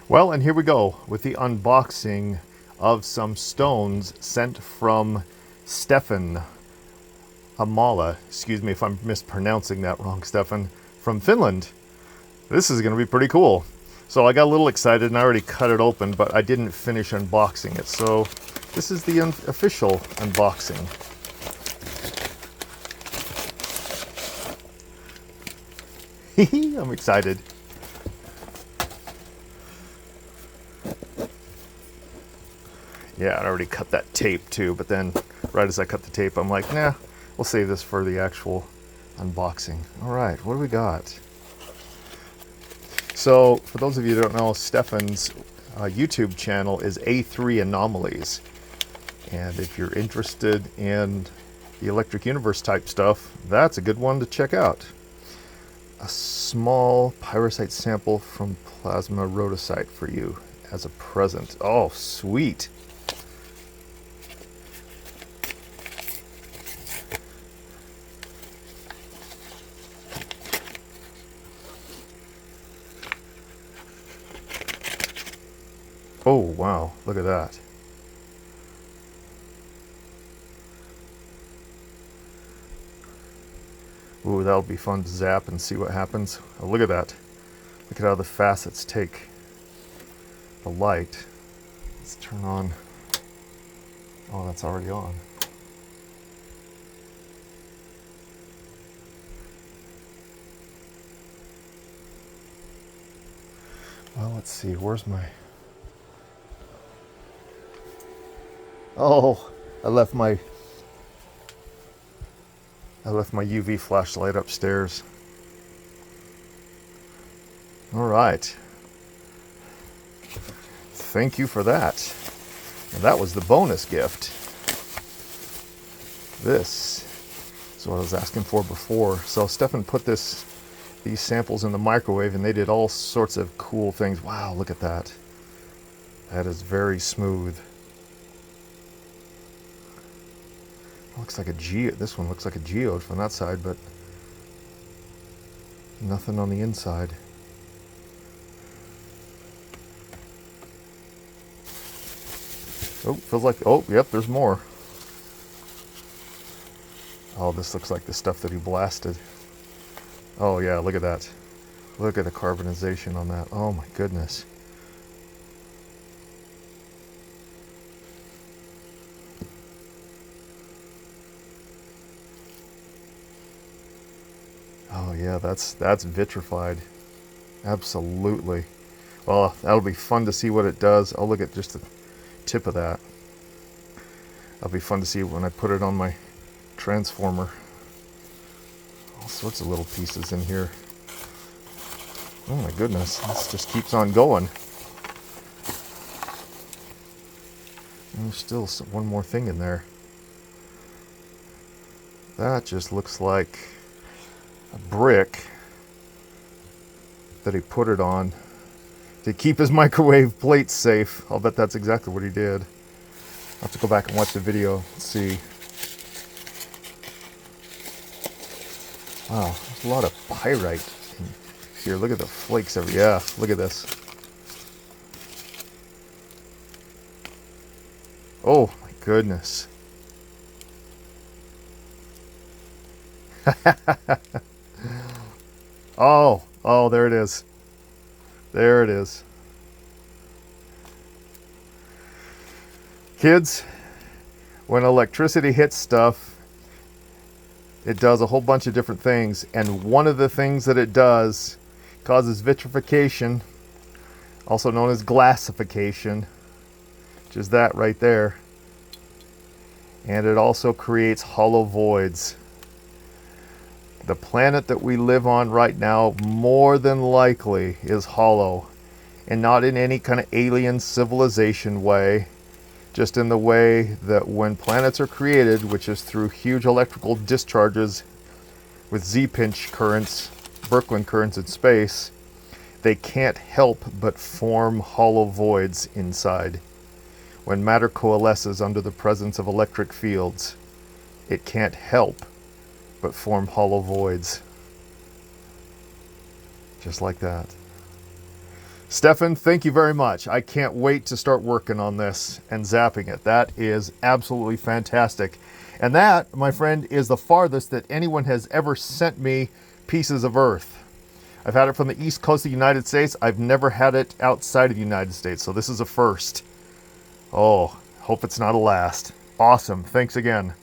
Well, and here we go with the unboxing of some stones sent from Stefan Amala. Excuse me if I'm mispronouncing that wrong, Stefan, from Finland. This is going to be pretty cool. So I got a little excited and I already cut it open, but I didn't finish unboxing it. So this is the official unboxing. I'm excited. Yeah, I already cut that tape too, but then right as I cut the tape, I'm like, nah, we'll save this for the actual unboxing. All right, what do we got? So, for those of you who don't know, Stefan's YouTube channel is A3 Anomalies. And if you're interested in the Electric Universe type stuff, that's a good one to check out. A small pyrosite sample from plasma rhodocite for you as a present. Oh, sweet. Oh, wow, look at that. Ooh, that'll be fun to zap and see what happens. Oh, look at that. Look at how the facets take the light. Let's turn on. Oh, that's already on. Well, let's see, where's my... Oh, I left my UV flashlight upstairs. All right. Thank you for that. And that was the bonus gift. This is what I was asking for before. So Stefan put these samples in the microwave and they did all sorts of cool things. Wow, look at that. That is very smooth. Looks like a geode. This one looks like a geode from that side, but nothing on the inside. Oh, feels like, oh, yep, there's more. Oh, this looks like the stuff that he blasted. Oh yeah, look at that. Look at the carbonization on that. Oh my goodness. Oh yeah, that's vitrified. Absolutely. Well, that'll be fun to see what it does. I'll look at just the tip of that. That'll be fun to see when I put it on my transformer. All sorts of little pieces in here. Oh my goodness, this just keeps on going. And there's still one more thing in there. That just looks like a brick that he put it on to keep his microwave plates safe. I'll bet that's exactly what he did. I'll have to go back and watch the video and see. Wow, there's a lot of pyrite in here. Look at the flakes yeah, look at this. Oh my goodness. Oh, there it is. There it is. Kids, when electricity hits stuff, it does a whole bunch of different things. And one of the things that it does causes vitrification, also known as glassification, which is that right there. And it also creates hollow voids. The planet that we live on right now, more than likely, is hollow. And not in any kind of alien civilization way. Just in the way that when planets are created, which is through huge electrical discharges with Z-pinch currents, Birkeland currents in space, they can't help but form hollow voids inside. When matter coalesces under the presence of electric fields, it can't help but form hollow voids. Just like that. Stefan, thank you very much. I can't wait to start working on this and zapping it. That is absolutely fantastic. And that, my friend, is the farthest that anyone has ever sent me pieces of Earth. I've had it from the east coast of the United States. I've never had it outside of the United States, so this is a first. Oh, hope it's not a last. Awesome. Thanks again.